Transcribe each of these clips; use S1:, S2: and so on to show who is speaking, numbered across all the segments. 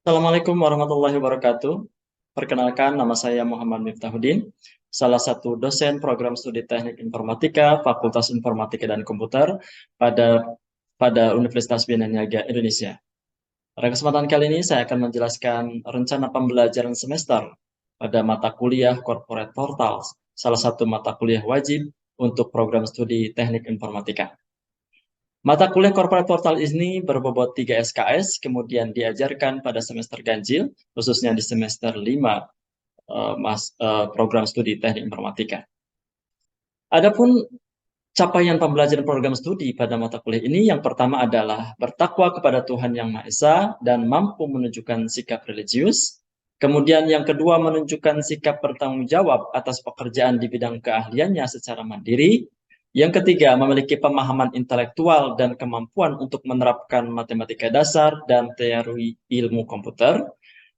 S1: Assalamualaikum warahmatullahi wabarakatuh. Perkenalkan, nama saya Muhammad Miftahudin, salah satu dosen program studi Teknik Informatika, Fakultas Informatika dan Komputer pada Universitas Bina Niaga Indonesia. Pada kesempatan kali ini saya akan menjelaskan rencana pembelajaran semester pada mata kuliah Corporate Portals, salah satu mata kuliah wajib untuk program studi Teknik Informatika. Mata kuliah Corporate Portal ini berbobot 3 SKS, kemudian diajarkan pada semester ganjil, khususnya di semester 5 program studi Teknik Informatika. Adapun capaian pembelajaran program studi pada mata kuliah ini yang pertama adalah bertakwa kepada Tuhan Yang Maha Esa dan mampu menunjukkan sikap religius. Kemudian yang kedua menunjukkan sikap bertanggung jawab atas pekerjaan di bidang keahliannya secara mandiri. Yang ketiga memiliki pemahaman intelektual dan kemampuan untuk menerapkan matematika dasar dan teori ilmu komputer.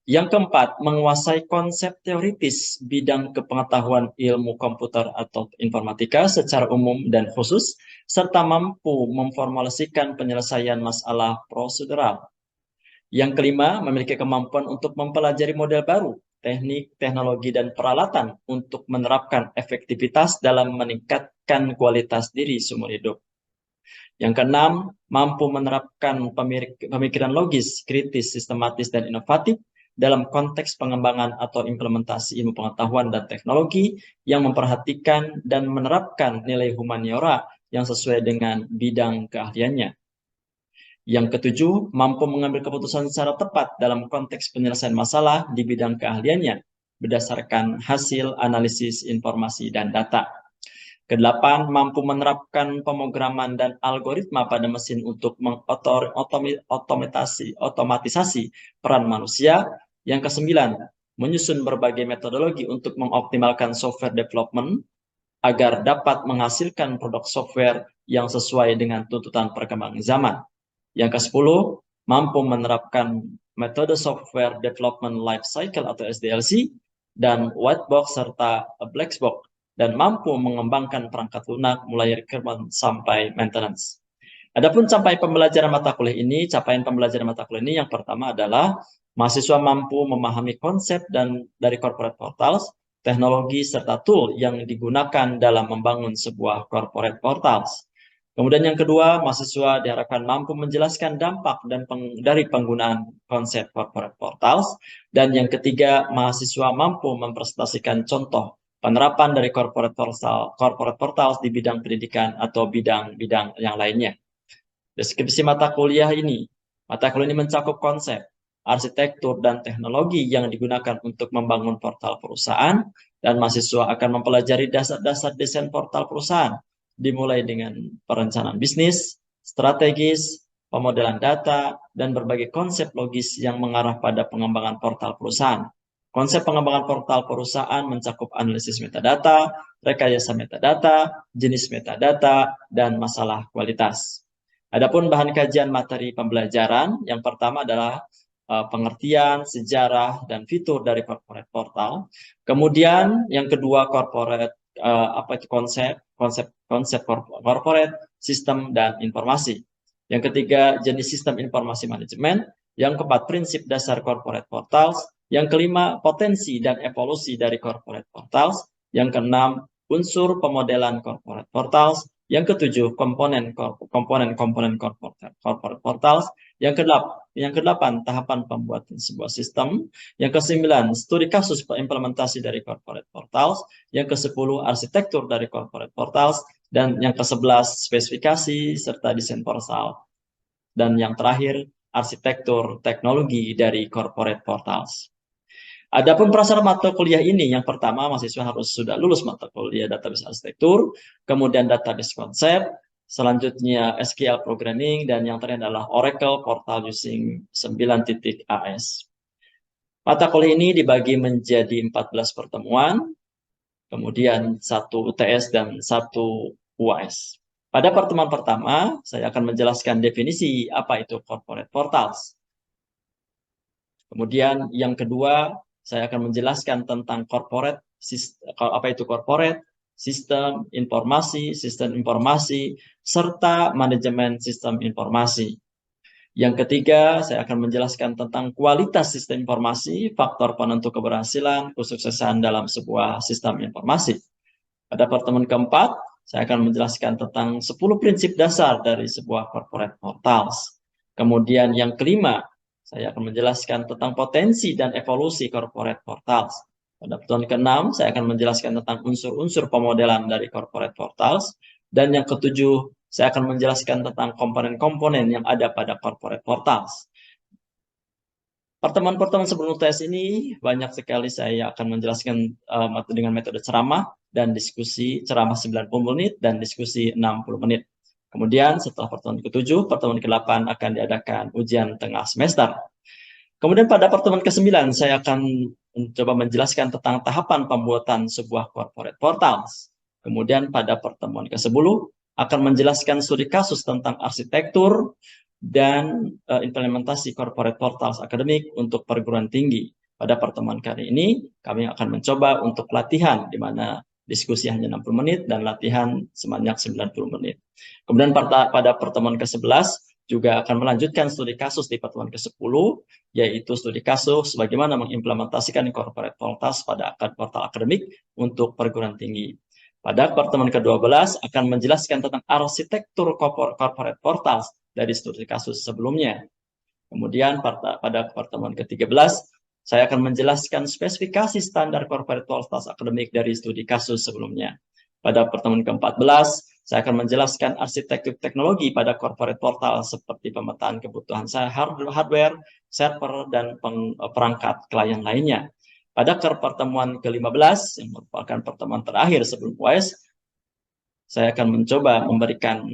S1: Yang keempat, menguasai konsep teoritis bidang kepengetahuan ilmu komputer atau informatika secara umum dan khusus, serta mampu memformulasikan penyelesaian masalah prosedural. Yang kelima, memiliki kemampuan untuk mempelajari model baru, teknik, teknologi, dan peralatan untuk menerapkan efektivitas dalam meningkatkan kualitas diri seumur hidup. Yang keenam, mampu menerapkan pemikiran logis, kritis, sistematis, dan inovatif dalam konteks pengembangan atau implementasi ilmu pengetahuan dan teknologi yang memperhatikan dan menerapkan nilai humaniora yang sesuai dengan bidang keahliannya. Yang ketujuh, mampu mengambil keputusan secara tepat dalam konteks penyelesaian masalah di bidang keahliannya berdasarkan hasil analisis informasi dan data. Kedelapan, mampu menerapkan pemrograman dan algoritma pada mesin untuk otomatisasi peran manusia. Yang kesembilan, menyusun berbagai metodologi untuk mengoptimalkan software development agar dapat menghasilkan produk software yang sesuai dengan tuntutan perkembangan zaman. Yang ke-10, mampu menerapkan metode software development life cycle atau SDLC dan white box serta black box dan mampu mengembangkan perangkat lunak mulai requirement sampai maintenance. Adapun capaian pembelajaran mata kuliah ini, yang pertama adalah mahasiswa mampu memahami konsep dan dari corporate portals, teknologi serta tool yang digunakan dalam membangun sebuah corporate portals. Kemudian yang kedua, mahasiswa diharapkan mampu menjelaskan dampak dari penggunaan konsep corporate portals. Dan yang ketiga, mahasiswa mampu mempresentasikan contoh penerapan dari corporate portals di bidang pendidikan atau bidang-bidang yang lainnya. Deskripsi mata kuliah ini mencakup konsep, arsitektur, dan teknologi yang digunakan untuk membangun portal perusahaan, dan mahasiswa akan mempelajari dasar-dasar desain portal perusahaan, dimulai dengan perencanaan bisnis, strategis, pemodelan data, dan berbagai konsep logis yang mengarah pada pengembangan portal perusahaan. Konsep pengembangan portal perusahaan mencakup analisis metadata, rekayasa metadata, jenis metadata, dan masalah kualitas. Adapun bahan kajian materi pembelajaran, yang pertama adalah pengertian, sejarah, dan fitur dari corporate portal. Kemudian yang kedua konsep corporate, sistem dan informasi. Yang ketiga jenis sistem informasi manajemen. Yang keempat prinsip dasar corporate portals. Yang kelima potensi dan evolusi dari corporate portals. Yang keenam unsur pemodelan corporate portals. Yang ketujuh, komponen corporate portals. Yang kedelapan, tahapan pembuatan sebuah sistem. Yang kesembilan, studi kasus implementasi dari corporate portals. Yang kesepuluh, arsitektur dari corporate portals. Dan yang kesebelas, spesifikasi serta desain portal. Dan yang terakhir, arsitektur teknologi dari corporate portals. Adapun prasyarat mata kuliah ini, yang pertama mahasiswa harus sudah lulus mata kuliah database arsitektur, kemudian database konsep, selanjutnya SQL programming, dan yang terakhir adalah Oracle Portal Using 9.AS. Mata kuliah ini dibagi menjadi 14 pertemuan, kemudian 1 UTS dan 1 UAS. Pada pertemuan pertama, saya akan menjelaskan definisi apa itu corporate portals. Kemudian yang kedua, saya akan menjelaskan tentang apa itu corporate, sistem informasi, serta manajemen sistem informasi. Yang ketiga, saya akan menjelaskan tentang kualitas sistem informasi, faktor penentu keberhasilan, kesuksesan dalam sebuah sistem informasi. Pada pertemuan keempat, saya akan menjelaskan tentang 10 prinsip dasar dari sebuah corporate portals. Kemudian yang kelima, saya akan menjelaskan tentang potensi dan evolusi corporate portals. Pada pertemuan keenam, saya akan menjelaskan tentang unsur-unsur pemodelan dari corporate portals. Dan yang ketujuh, saya akan menjelaskan tentang komponen-komponen yang ada pada corporate portals. Pertemuan-pertemuan sebelum UTS ini banyak sekali saya akan menjelaskan dengan metode ceramah dan diskusi, ceramah 90 menit dan diskusi 60 menit. Kemudian setelah pertemuan ke-7, pertemuan ke-8 akan diadakan ujian tengah semester. Kemudian pada pertemuan ke-9 saya akan mencoba menjelaskan tentang tahapan pembuatan sebuah corporate portals. Kemudian pada pertemuan ke-10 akan menjelaskan studi kasus tentang arsitektur dan implementasi corporate portals akademik untuk perguruan tinggi. Pada pertemuan kali ini, kami akan mencoba untuk latihan, di mana diskusi hanya 60 menit dan latihan sebanyak 90 menit. Kemudian pada pertemuan ke-11, juga akan melanjutkan studi kasus di pertemuan ke-10, yaitu studi kasus bagaimana mengimplementasikan corporate portals pada portal akademik untuk perguruan tinggi. Pada pertemuan ke-12 akan menjelaskan tentang arsitektur corporate portals dari studi kasus sebelumnya. Kemudian pada pertemuan ke-13, saya akan menjelaskan spesifikasi standar corporate portals akademik dari studi kasus sebelumnya. Pada pertemuan ke-14, saya akan menjelaskan arsitektur teknologi pada corporate portal seperti pemetaan kebutuhan hardware, server, dan perangkat klien lainnya. Pada pertemuan ke-15, yang merupakan pertemuan terakhir sebelum UAS, saya akan mencoba memberikan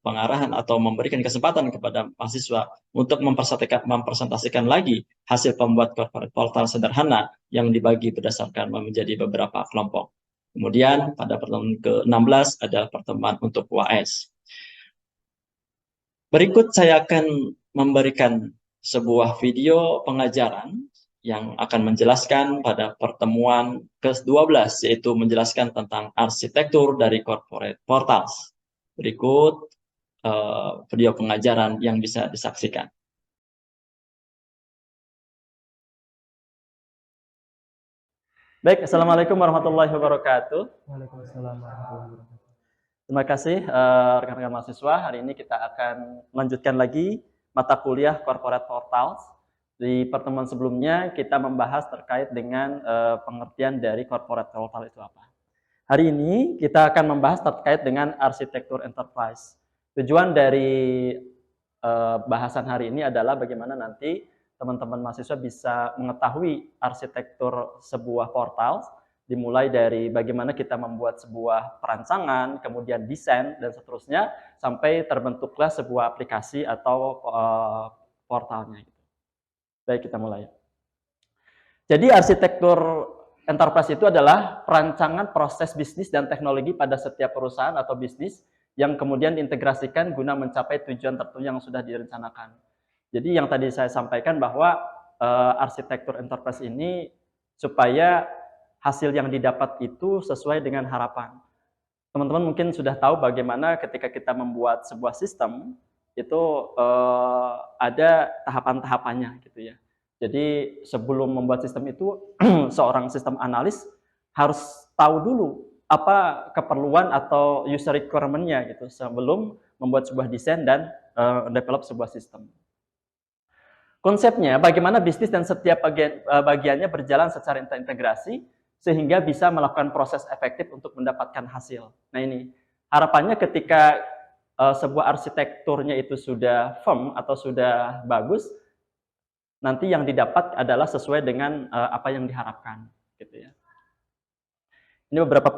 S1: pengarahan atau memberikan kesempatan kepada mahasiswa untuk mempresentasikan lagi hasil pembuat corporate portal sederhana yang dibagi berdasarkan menjadi beberapa kelompok. Kemudian pada pertemuan ke-16 ada pertemuan untuk UAS. Berikut saya akan memberikan sebuah video pengajaran yang akan menjelaskan pada pertemuan ke-12, yaitu menjelaskan tentang arsitektur dari corporate portals. Berikut video pengajaran yang bisa disaksikan. Baik, Assalamualaikum warahmatullahi wabarakatuh.
S2: Waalaikumsalam warahmatullahi wabarakatuh.
S1: Terima kasih rekan-rekan mahasiswa. Hari ini kita akan melanjutkan lagi mata kuliah Corporate Portals. Di pertemuan sebelumnya kita membahas terkait dengan pengertian dari Corporate Portal itu apa. Hari ini kita akan membahas terkait dengan arsitektur enterprise. Tujuan dari bahasan hari ini adalah bagaimana nanti teman-teman mahasiswa bisa mengetahui arsitektur sebuah portal, dimulai dari bagaimana kita membuat sebuah perancangan, kemudian desain, dan seterusnya, sampai terbentuklah sebuah aplikasi atau portalnya. Baik, kita mulai. Jadi arsitektur enterprise itu adalah perancangan proses bisnis dan teknologi pada setiap perusahaan atau bisnis yang kemudian diintegrasikan guna mencapai tujuan tertentu yang sudah direncanakan. Jadi yang tadi saya sampaikan bahwa arsitektur enterprise ini supaya hasil yang didapat itu sesuai dengan harapan. Teman-teman mungkin sudah tahu bagaimana ketika kita membuat sebuah sistem, itu ada tahapan-tahapannya gitu ya. Jadi sebelum membuat sistem itu, seorang sistem analis harus tahu dulu apa keperluan atau user requirement-nya gitu sebelum membuat sebuah desain dan develop sebuah sistem. Konsepnya bagaimana bisnis dan setiap bagiannya berjalan secara integrasi sehingga bisa melakukan proses efektif untuk mendapatkan hasil. Nah ini harapannya ketika sebuah arsitekturnya itu sudah firm atau sudah bagus, nanti yang didapat adalah sesuai dengan apa yang diharapkan, gitu ya. Ini beberapa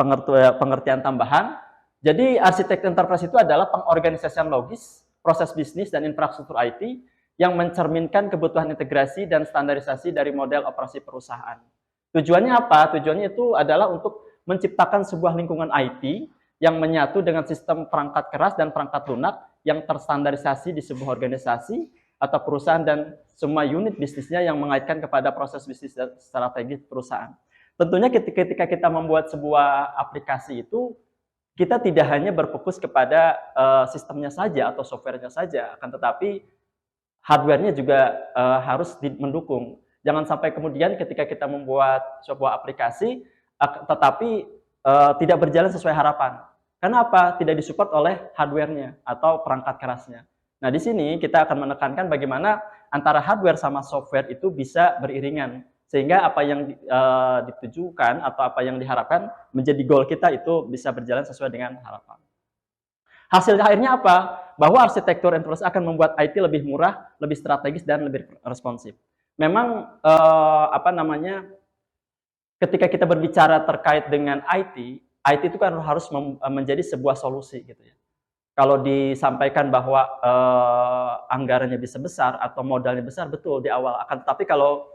S1: pengertian tambahan. Jadi arsitektur enterprise itu adalah pengorganisasian logis, proses bisnis dan infrastruktur IT yang mencerminkan kebutuhan integrasi dan standarisasi dari model operasi perusahaan. Tujuannya apa? Tujuannya itu adalah untuk menciptakan sebuah lingkungan IT yang menyatu dengan sistem perangkat keras dan perangkat lunak yang terstandarisasi di sebuah organisasi atau perusahaan dan semua unit bisnisnya yang mengaitkan kepada proses bisnis dan strategi perusahaan. Tentunya ketika kita membuat sebuah aplikasi itu, kita tidak hanya berfokus kepada sistemnya saja atau softwarenya saja, akan tetapi
S3: hardware-nya juga harus mendukung. Jangan sampai kemudian ketika kita membuat sebuah aplikasi, tetapi tidak berjalan sesuai harapan. Karena apa? Tidak disupport oleh hardware-nya atau perangkat kerasnya. Nah, di sini kita akan menekankan bagaimana antara hardware sama software itu bisa beriringan. Sehingga apa yang ditujukan atau apa yang diharapkan menjadi goal kita itu bisa berjalan sesuai dengan harapan. Hasil akhirnya apa? Bahwa arsitektur enterprise akan membuat IT lebih murah, lebih strategis, dan lebih responsif. Memang ketika kita berbicara terkait dengan IT itu kan harus menjadi sebuah solusi gitu ya. Kalau disampaikan bahwa anggarannya bisa besar atau modalnya besar, betul di awal akan, tapi kalau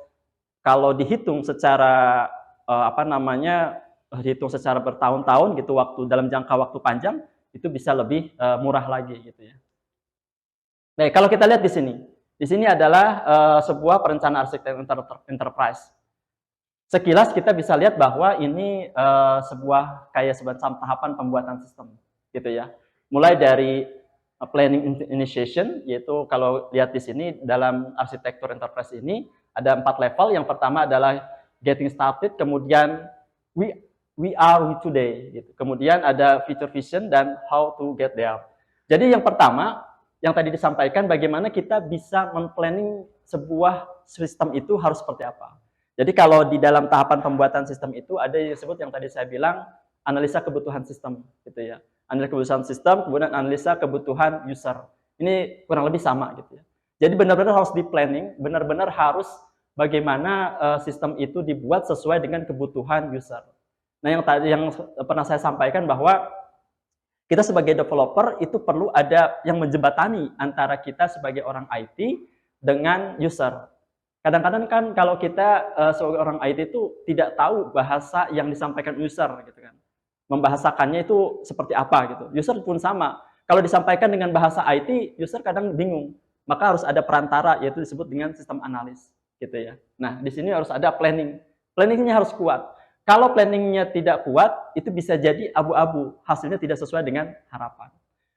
S3: dihitung secara dihitung secara bertahun-tahun gitu, dalam jangka waktu panjang itu bisa lebih murah lagi gitu ya. Baik, kalau kita lihat di sini adalah sebuah perencanaan arsitektur enterprise. Sekilas kita bisa lihat bahwa ini sebuah tahapan pembuatan sistem gitu ya. Mulai dari planning initiation, yaitu kalau lihat di sini dalam arsitektur enterprise ini ada 4 level. Yang pertama adalah getting started, kemudian we are today gitu. Kemudian ada feature vision dan how to get there. Jadi yang pertama yang tadi disampaikan, bagaimana kita bisa men-planning sebuah sistem itu harus seperti apa. Jadi kalau di dalam tahapan pembuatan sistem itu ada yang disebut yang tadi saya bilang analisa kebutuhan sistem gitu ya. Analisa kebutuhan sistem, kemudian analisa kebutuhan user. Ini kurang lebih sama gitu ya. Jadi benar-benar harus di planning, benar-benar harus bagaimana sistem itu dibuat sesuai dengan kebutuhan user. Nah, yang pernah saya sampaikan bahwa kita sebagai developer itu perlu ada yang menjembatani antara kita sebagai orang IT dengan user. Kadang-kadang kan kalau kita sebagai orang IT itu tidak tahu bahasa yang disampaikan user gitu kan. Membahasakannya itu seperti apa gitu. User pun sama. Kalau disampaikan dengan bahasa IT, user kadang bingung. Maka harus ada perantara, yaitu disebut dengan sistem analis gitu ya. Nah, di sini harus ada planning. Planningnya harus kuat. Kalau planningnya tidak kuat, itu bisa jadi abu-abu. Hasilnya tidak sesuai dengan harapan.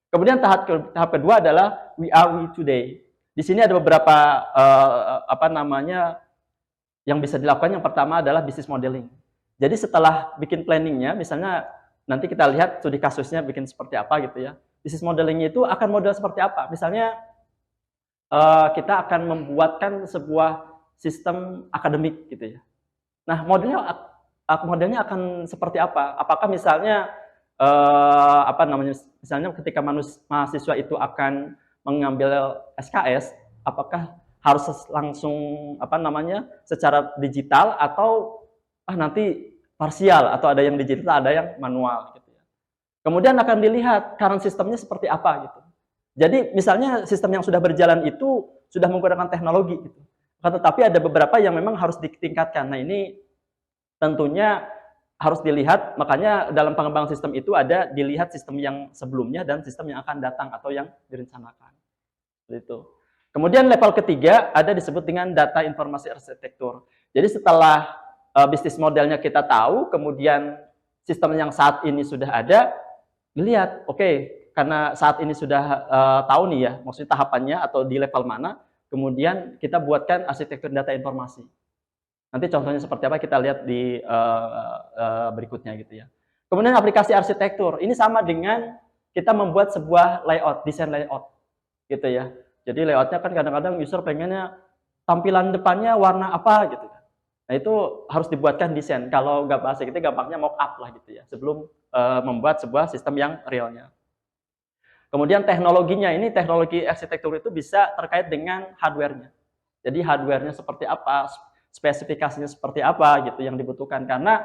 S3: Kemudian tahap kedua adalah we are today. Di sini ada beberapa yang bisa dilakukan. Yang pertama adalah business modeling. Jadi setelah bikin planningnya, misalnya nanti kita lihat studi kasusnya bikin seperti apa gitu ya. Business modelingnya itu akan model seperti apa? Misalnya kita akan membuatkan sebuah sistem akademik gitu ya. Nah, modelnya akan seperti apa? Apakah misalnya misalnya ketika mahasiswa itu akan mengambil SKS, apakah harus langsung secara digital atau nanti parsial, atau ada yang digital, ada yang manual gitu ya. Kemudian akan dilihat current sistemnya seperti apa gitu. Jadi misalnya sistem yang sudah berjalan itu sudah menggunakan teknologi gitu. Tetapi ada beberapa yang memang harus ditingkatkan. Nah, ini tentunya harus dilihat, makanya dalam pengembangan sistem itu ada dilihat sistem yang sebelumnya dan sistem yang akan datang atau yang direncanakan. Itu. Kemudian level ketiga ada disebut dengan data informasi arsitektur. Jadi setelah bisnis modelnya kita tahu, kemudian sistem yang saat ini sudah ada, dilihat, oke, karena saat ini sudah tahu nih ya, maksudnya tahapannya atau di level mana, kemudian kita buatkan arsitektur data informasi. Nanti contohnya seperti apa kita lihat di berikutnya gitu ya. Kemudian aplikasi arsitektur, ini sama dengan kita membuat sebuah layout, desain layout gitu ya. Jadi layoutnya kan kadang-kadang user pengennya tampilan depannya warna apa gitu. Nah, itu harus dibuatkan desain. Kalau nggak bahasa kita gampangnya mock up lah gitu ya, sebelum membuat sebuah sistem yang realnya. Kemudian teknologinya, ini teknologi arsitektur itu bisa terkait dengan hardware-nya. Jadi hardware-nya seperti apa, spesifikasinya seperti apa gitu yang dibutuhkan. Karena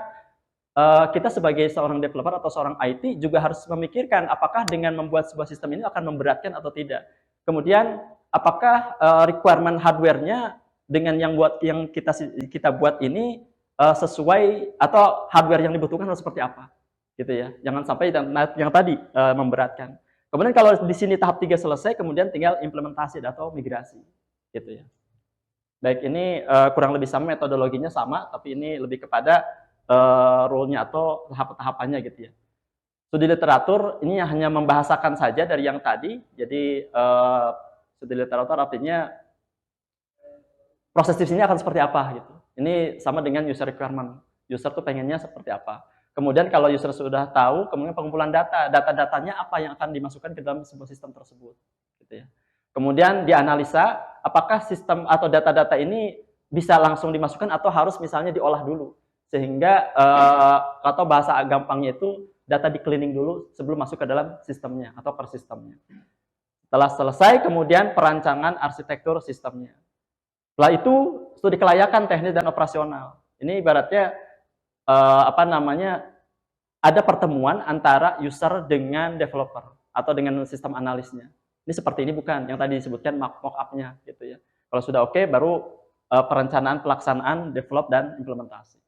S3: kita sebagai seorang developer atau seorang IT juga harus memikirkan apakah dengan membuat sebuah sistem ini akan memberatkan atau tidak. Kemudian apakah requirement hardware-nya dengan yang kita buat ini sesuai, atau hardware yang dibutuhkan harus seperti apa gitu ya. Jangan sampai yang tadi memberatkan. Kemudian kalau di sini tahap 3 selesai, kemudian tinggal implementasi atau migrasi gitu ya. Baik, ini kurang lebih sama, metodologinya sama, tapi ini lebih kepada rule-nya atau tahap-tahapannya gitu ya. Studi literatur ini hanya membahasakan saja dari yang tadi. Jadi studi literatur artinya proses di sini akan seperti apa gitu. Ini sama dengan user requirement. User tuh pengennya seperti apa. Kemudian kalau user sudah tahu, kemudian pengumpulan data-datanya apa yang akan dimasukkan ke dalam sebuah sistem tersebut, gitu ya. Kemudian dianalisa apakah sistem atau data-data ini bisa langsung dimasukkan atau harus misalnya diolah dulu, sehingga atau bahasa gampangnya itu data di cleaning dulu sebelum masuk ke dalam sistemnya atau per sistemnya. Setelah selesai, kemudian perancangan arsitektur sistemnya. Setelah itu studi kelayakan teknis dan operasional. Ini ibaratnya ada pertemuan antara user dengan developer atau dengan sistem analisnya. Ini seperti ini bukan yang tadi disebutkan mock-up-nya gitu ya. Kalau sudah oke, baru perencanaan, pelaksanaan, develop dan implementasi.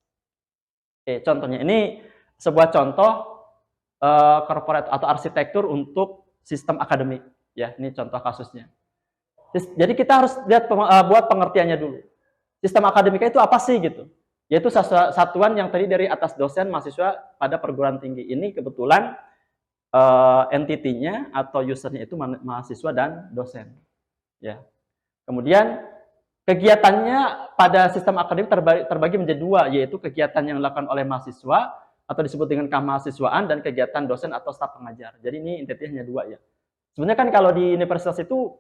S3: Oke, contohnya ini sebuah contoh corporate atau arsitektur untuk sistem akademik ya. Ini contoh kasusnya. Jadi kita harus lihat buat pengertiannya dulu. Sistem akademika itu apa sih gitu? Yaitu satuan yang terdiri dari atas dosen, mahasiswa pada perguruan tinggi. Ini kebetulan entity-nya atau usernya itu mahasiswa dan dosen. Ya. Kemudian kegiatannya pada sistem akademik terbagi menjadi dua, yaitu kegiatan yang dilakukan oleh mahasiswa atau disebut dengan kemahasiswaan dan kegiatan dosen atau staf pengajar. Jadi ini intinya hanya dua ya. Sebenarnya kan kalau di universitas itu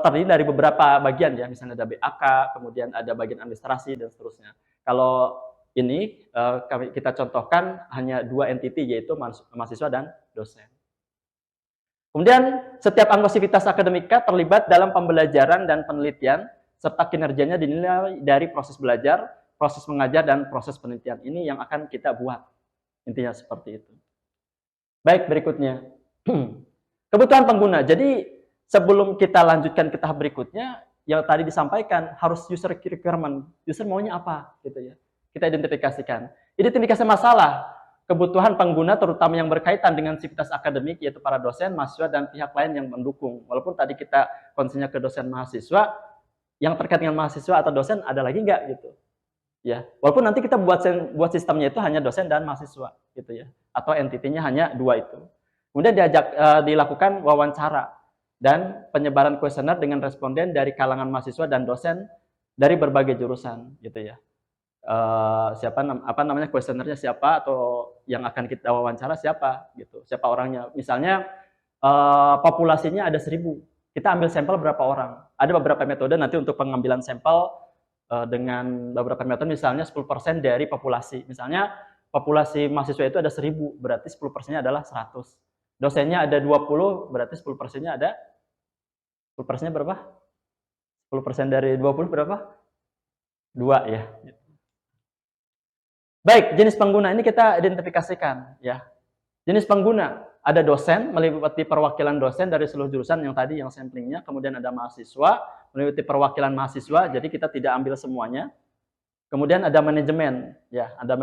S3: terdiri dari beberapa bagian ya, misalnya ada BAK, kemudian ada bagian administrasi dan seterusnya. Kalau ini kita contohkan hanya dua entity, yaitu mahasiswa dan dosen. Kemudian setiap anggosivitas akademika terlibat dalam pembelajaran dan penelitian serta kinerjanya dinilai dari proses belajar, proses mengajar dan proses penelitian. Ini yang akan kita buat. Intinya seperti itu. Baik, berikutnya. Kebutuhan pengguna. Jadi sebelum kita lanjutkan ke tahap berikutnya, yang tadi disampaikan harus user requirement. User maunya apa gitu ya. Kita identifikasikan. Identifikasi masalah, kebutuhan pengguna terutama yang berkaitan dengan sivitas akademik yaitu para dosen, mahasiswa dan pihak lain yang mendukung. Walaupun tadi kita konsennya ke dosen mahasiswa, yang terkait dengan mahasiswa atau dosen ada lagi enggak gitu. Ya, walaupun nanti kita buat sistemnya itu hanya dosen dan mahasiswa gitu ya. Atau entitinya hanya dua itu. Kemudian dilakukan wawancara dan penyebaran kuesioner dengan responden dari kalangan mahasiswa dan dosen dari berbagai jurusan gitu ya. Kuesionernya siapa atau yang akan kita wawancara siapa gitu, siapa orangnya. Misalnya populasinya ada 1000, kita ambil sampel berapa orang. Ada beberapa metode nanti untuk pengambilan sampel dengan beberapa metode, misalnya 10% dari populasi. Misalnya populasi mahasiswa itu ada 1000, berarti 10%-nya adalah 100. Dosennya ada 20, berarti 10%-nya ada 10%-nya berapa? 10% dari 20 berapa? 2 ya. Baik, jenis pengguna ini kita identifikasikan ya. Jenis pengguna, ada dosen meliputi perwakilan dosen dari seluruh jurusan yang tadi yang samplingnya, kemudian ada mahasiswa meliputi perwakilan mahasiswa, jadi kita tidak ambil semuanya. Kemudian ada manajemen, ya, ada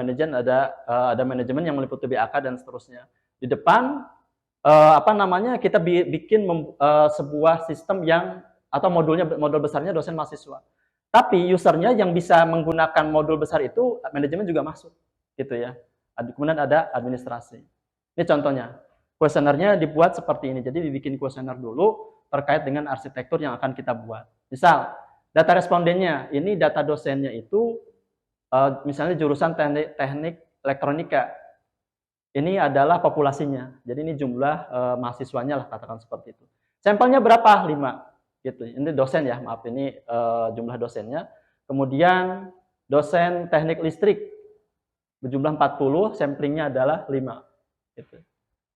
S3: manajemen yang meliputi BAK dan seterusnya. Di depan kita bikin sebuah sistem yang atau modul besarnya dosen mahasiswa. Tapi usernya yang bisa menggunakan modul besar itu manajemen juga masuk, gitu ya. Kemudian ada administrasi. Ini contohnya. Kuesionernya dibuat seperti ini. Jadi dibikin kuesioner dulu terkait dengan arsitektur yang akan kita buat. Misal, data respondennya, ini data dosennya itu misalnya jurusan teknik elektronika. Ini adalah populasinya. Jadi ini jumlah mahasiswanya lah, katakan seperti itu. Sampelnya berapa? 5. Gitu. Ini dosen ya, maaf, ini jumlah dosennya. Kemudian dosen teknik listrik berjumlah 40, samplingnya adalah 5. Gitu.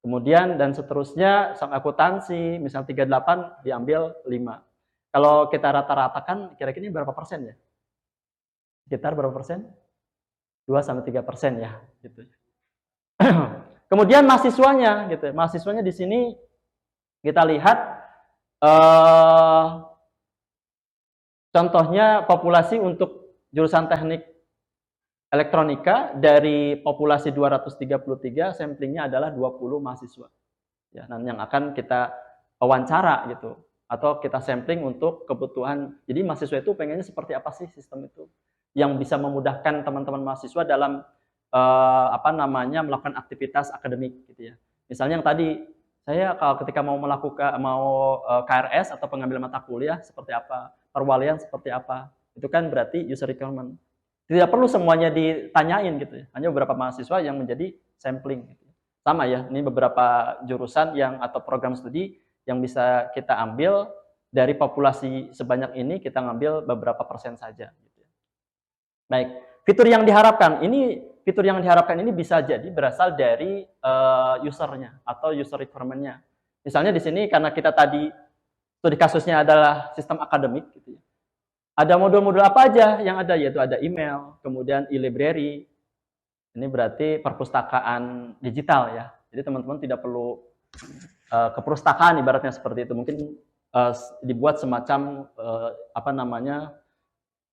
S3: Kemudian dan seterusnya, sang akuntansi, misal 38 diambil 5. Kalau kita rata-ratakan, kira-kira ini berapa persen ya? Sekitar berapa persen? 2-3% ya. Gitu. Kemudian mahasiswanya, gitu. Mahasiswanya di sini kita lihat contohnya populasi untuk jurusan teknik elektronika dari populasi 233, samplingnya adalah 20 mahasiswa. Ya, dan yang akan kita wawancara gitu atau kita sampling untuk kebutuhan. Jadi mahasiswa itu pengennya seperti apa sih sistem itu yang bisa memudahkan teman-teman mahasiswa dalam melakukan aktivitas akademik gitu ya. Misalnya yang tadi saya kalau ketika mau KRS atau pengambilan mata kuliah seperti apa, perwalian seperti apa, Itu kan berarti user requirement. Tidak perlu semuanya ditanyain gitu ya. Hanya beberapa mahasiswa yang menjadi sampling gitu. Sama ya, ini beberapa jurusan yang atau program studi yang bisa kita ambil dari populasi sebanyak ini, kita ngambil beberapa persen saja gitu ya. Baik, fitur yang diharapkan ini bisa jadi berasal dari usernya atau user requirement-nya. Misalnya di sini karena kita tadi studi kasusnya adalah sistem akademik gitu ya. Ada modul-modul apa aja yang ada, yaitu ada email, kemudian e-library. Ini berarti perpustakaan digital ya. Jadi teman-teman tidak perlu ke perpustakaan ibaratnya seperti itu. Mungkin dibuat semacam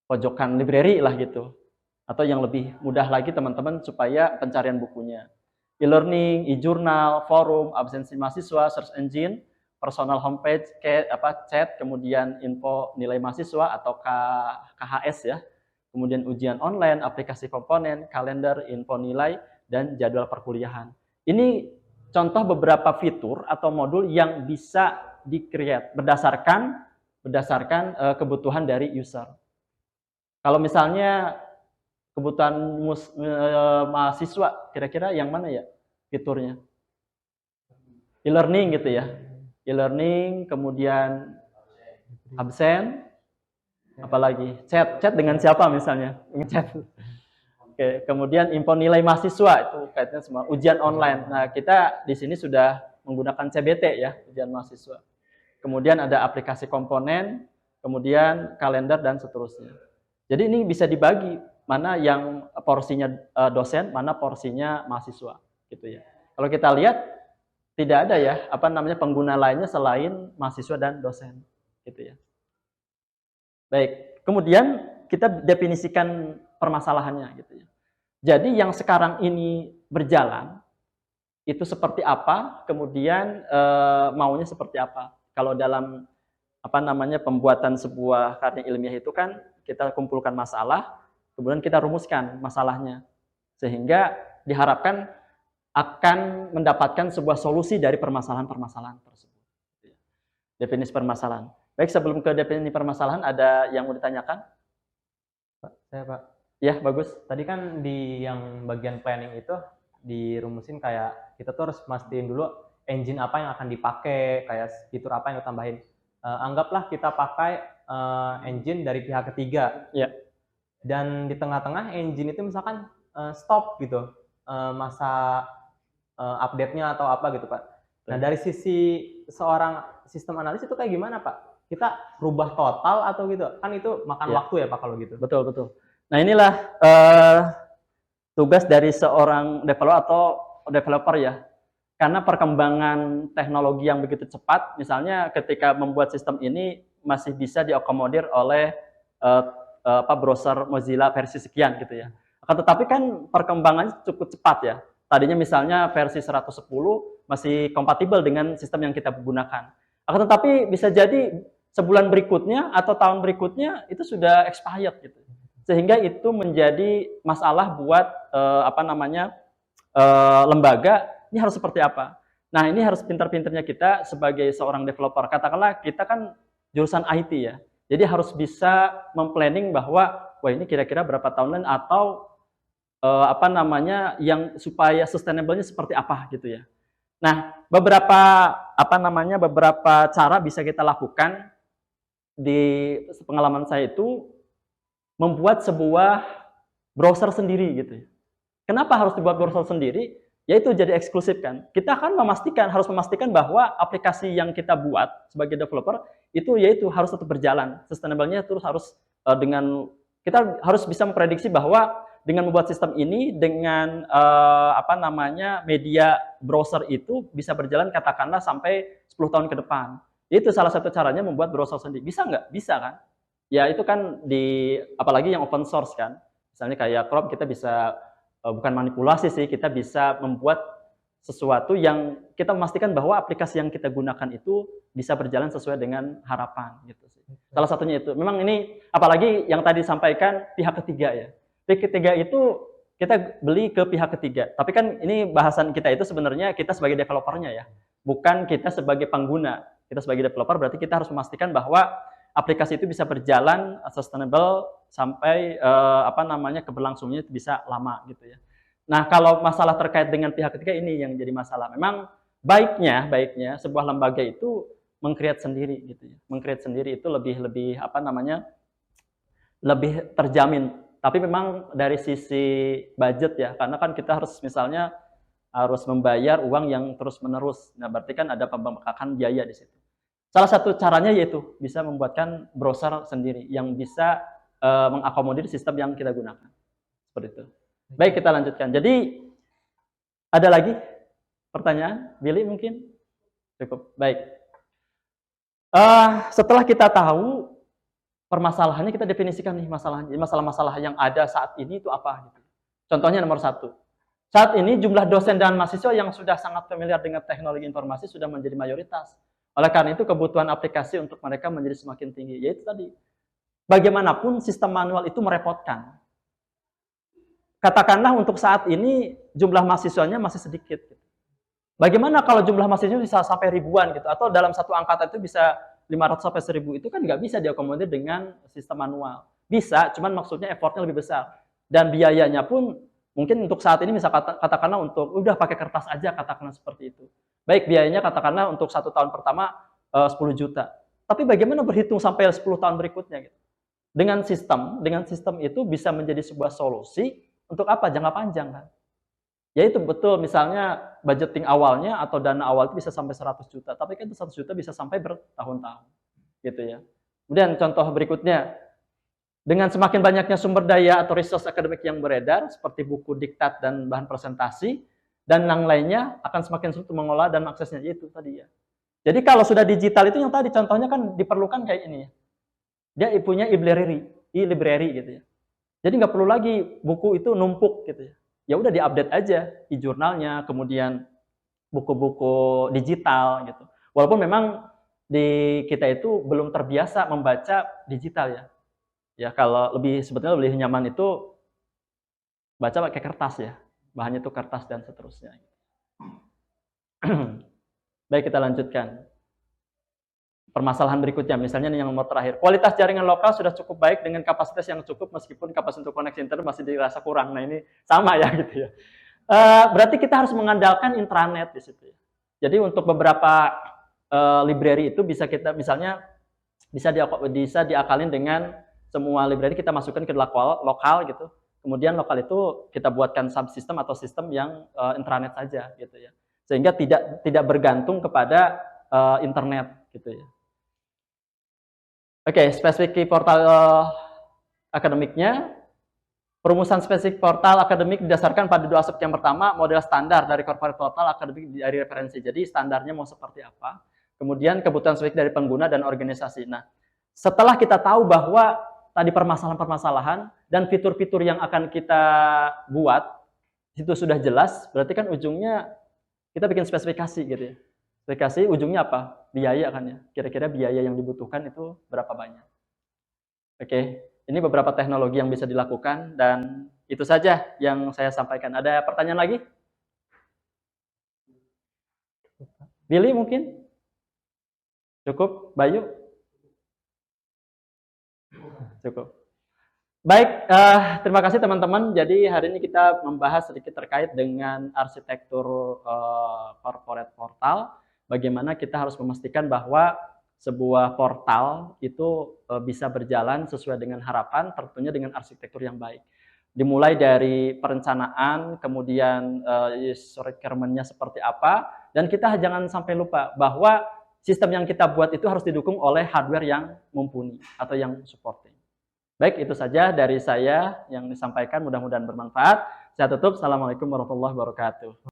S3: pojokan library lah gitu. Atau yang lebih mudah lagi teman-teman supaya pencarian bukunya. E-learning, e-journal, forum, absensi mahasiswa, search engine, personal homepage, chat, kemudian info nilai mahasiswa atau KHS ya. Kemudian ujian online, aplikasi komponen, kalender, info nilai, dan jadwal perkuliahan. Ini contoh beberapa fitur atau modul yang bisa di-create berdasarkan kebutuhan dari user. Kalau misalnya kebutuhan mahasiswa, kira-kira yang mana ya fiturnya? E-learning gitu ya. E-learning, kemudian absen, apalagi chat dengan siapa misalnya, ngechat. Oke, kemudian info nilai mahasiswa itu kaitannya semua ujian online. Nah, kita di sini sudah menggunakan CBT ya, ujian mahasiswa. Kemudian ada aplikasi komponen, kemudian kalender dan seterusnya. Jadi ini bisa dibagi mana yang porsinya dosen, mana porsinya mahasiswa gitu ya. Kalau kita lihat tidak ada ya pengguna lainnya selain mahasiswa dan dosen gitu ya. Baik, kemudian kita definisikan permasalahannya gitu ya. Jadi yang sekarang ini berjalan itu seperti apa, kemudian maunya seperti apa. Kalau dalam pembuatan sebuah karya ilmiah itu kan kita kumpulkan masalah, kemudian kita rumuskan masalahnya. Sehingga diharapkan akan mendapatkan sebuah solusi dari permasalahan-permasalahan tersebut. Definisi permasalahan. Baik, sebelum ke definisi permasalahan, ada yang mau ditanyakan?
S2: Pak, saya Pak.
S3: Ya, bagus.
S2: Tadi kan di yang bagian planning itu dirumusin kayak kita tuh harus mastiin dulu engine apa yang akan dipakai, kayak fitur apa yang ditambahin. Anggaplah kita pakai engine dari pihak ketiga.
S3: Ya.
S2: Dan di tengah-tengah engine itu misalkan stop gitu, masa update-nya atau apa gitu Pak. Nah dari sisi seorang sistem analis itu kayak gimana Pak? Kita rubah total atau gitu? Kan itu makan waktu ya Pak kalau gitu.
S3: Betul, betul. Nah inilah tugas dari seorang developer ya. Karena perkembangan teknologi yang begitu cepat, misalnya ketika membuat sistem ini masih bisa diakomodir oleh browser Mozilla versi sekian gitu ya. Akan tetapi kan perkembangannya cukup cepat ya. Tadinya misalnya versi 110 masih kompatibel dengan sistem yang kita gunakan. Akan tetapi bisa jadi sebulan berikutnya atau tahun berikutnya itu sudah expired gitu. Sehingga itu menjadi masalah buat lembaga ini harus seperti apa. Nah, ini harus pintar-pintarnya kita sebagai seorang developer. Katakanlah kita kan jurusan IT ya. Jadi harus bisa memplanning bahwa wah ini kira-kira berapa tahunan atau yang supaya sustainable-nya seperti apa gitu ya. Nah, beberapa cara bisa kita lakukan di pengalaman saya itu membuat sebuat browser sendiri gitu ya. Kenapa harus dibuat browser sendiri? Yaitu jadi eksklusif kan. Kita akan harus memastikan bahwa aplikasi yang kita buat sebagai developer itu yaitu harus tetap berjalan. Sustainable-nya terus harus kita harus bisa memprediksi bahwa dengan membuat sistem ini dengan media browser itu bisa berjalan katakanlah sampai 10 tahun ke depan. Itu salah satu caranya membuat browser sendiri. Bisa nggak? Bisa kan? Ya itu kan apalagi yang open source kan. Misalnya kayak Chrome kita bisa bukan manipulasi sih, kita bisa membuat sesuatu yang kita memastikan bahwa aplikasi yang kita gunakan itu bisa berjalan sesuai dengan harapan gitu sih. Salah satunya itu. Memang ini apalagi yang tadi disampaikan pihak ketiga ya. Pihak ketiga itu kita beli ke pihak ketiga. Tapi kan ini bahasan kita itu sebenarnya kita sebagai developernya ya. Bukan kita sebagai pengguna. Kita sebagai developer berarti kita harus memastikan bahwa aplikasi itu bisa berjalan sustainable sampai keberlangsungannya itu bisa lama gitu ya. Nah, kalau masalah terkait dengan pihak ketiga ini yang jadi masalah. Memang baiknya sebuah lembaga itu meng-create sendiri gitu ya. Meng-create sendiri itu lebih lebih terjamin. Tapi memang dari sisi budget ya, karena kan kita harus misalnya harus membayar uang yang terus-menerus. Nah, berarti kan ada pembengkakan biaya di situ. Salah satu caranya yaitu bisa membuatkan browser sendiri yang bisa mengakomodir sistem yang kita gunakan. Seperti itu. Baik, kita lanjutkan. Jadi, ada lagi pertanyaan? Billy mungkin? Cukup. Baik. Setelah kita tahu permasalahannya, kita definisikan nih masalah-masalah yang ada saat ini itu apa. Gitu. Contohnya nomor 1. Saat ini jumlah dosen dan mahasiswa yang sudah sangat familiar dengan teknologi informasi sudah menjadi mayoritas. Oleh karena itu kebutuhan aplikasi untuk mereka menjadi semakin tinggi. Yaitu tadi, bagaimanapun sistem manual itu merepotkan. Katakanlah untuk saat ini jumlah mahasiswanya masih sedikit. Bagaimana kalau jumlah mahasiswa bisa sampai ribuan gitu, atau dalam satu angkatan itu bisa 500 sampai 1000, itu kan nggak bisa diakomodir dengan sistem manual. Bisa, cuman maksudnya effortnya lebih besar. Dan biayanya pun mungkin untuk saat ini bisa katakanlah untuk udah pakai kertas aja, katakanlah seperti itu. Baik, biayanya katakanlah untuk 1 tahun pertama 10 juta. Tapi bagaimana berhitung sampai 10 tahun berikutnya gitu? Dengan sistem itu bisa menjadi sebuah solusi untuk apa? Jangka panjang kan. Ya itu betul, misalnya budgeting awalnya atau dana awal itu bisa sampai 100 juta, tapi kan 100 juta bisa sampai bertahun-tahun. Gitu ya. Kemudian contoh berikutnya, dengan semakin banyaknya sumber daya atau resource akademik yang beredar, seperti buku diktat dan bahan presentasi, dan yang lainnya akan semakin sulit mengolah dan aksesnya itu tadi ya. Jadi kalau sudah digital itu yang tadi contohnya kan diperlukan kayak ini ya. Dia punya e-library gitu ya. Jadi nggak perlu lagi buku itu numpuk gitu ya. Ya udah diupdate aja e-jurnalnya, kemudian buku-buku digital gitu. Walaupun memang di kita itu belum terbiasa membaca digital ya. Ya kalau sebetulnya lebih nyaman itu baca pakai kertas ya. Bahannya itu kertas dan seterusnya. Baik, kita lanjutkan. Permasalahan berikutnya, misalnya yang nomor terakhir. Kualitas jaringan lokal sudah cukup baik dengan kapasitas yang cukup meskipun kapasitas untuk koneksi internet masih dirasa kurang. Nah ini sama ya gitu ya. Berarti kita harus mengandalkan intranet di situ ya. Jadi untuk beberapa library itu bisa kita misalnya bisa diakalin dengan semua library kita masukkan ke lokal gitu. Kemudian lokal itu kita buatkan subsistem atau sistem yang intranet saja gitu ya. Sehingga tidak bergantung kepada internet gitu ya. Oke, spesifik portal akademiknya. Perumusan spesifik portal akademik didasarkan pada 2 aspek. Yang pertama, model standar dari corporate portal akademik dari referensi. Jadi standarnya mau seperti apa. Kemudian kebutuhan spesifik dari pengguna dan organisasi. Nah, setelah kita tahu bahwa tadi permasalahan-permasalahan dan fitur-fitur yang akan kita buat itu sudah jelas, berarti kan ujungnya kita bikin spesifikasi gitu ya. Spesifikasi ujungnya apa? Biaya kan ya. Kira-kira biaya yang dibutuhkan itu berapa banyak. Oke, ini beberapa teknologi yang bisa dilakukan dan itu saja yang saya sampaikan. Ada pertanyaan lagi? Billy mungkin? Cukup? Bayu? Cukup. Baik, terima kasih teman-teman. Jadi hari ini kita membahas sedikit terkait dengan arsitektur corporate portal. Bagaimana kita harus memastikan bahwa sebuah portal itu bisa berjalan sesuai dengan harapan, tentunya dengan arsitektur yang baik. Dimulai dari perencanaan, kemudian requirement-nya seperti apa, dan kita jangan sampai lupa bahwa sistem yang kita buat itu harus didukung oleh hardware yang mumpuni atau yang supporting. Baik, itu saja dari saya yang disampaikan, mudah-mudahan bermanfaat. Saya tutup. Assalamualaikum warahmatullahi wabarakatuh.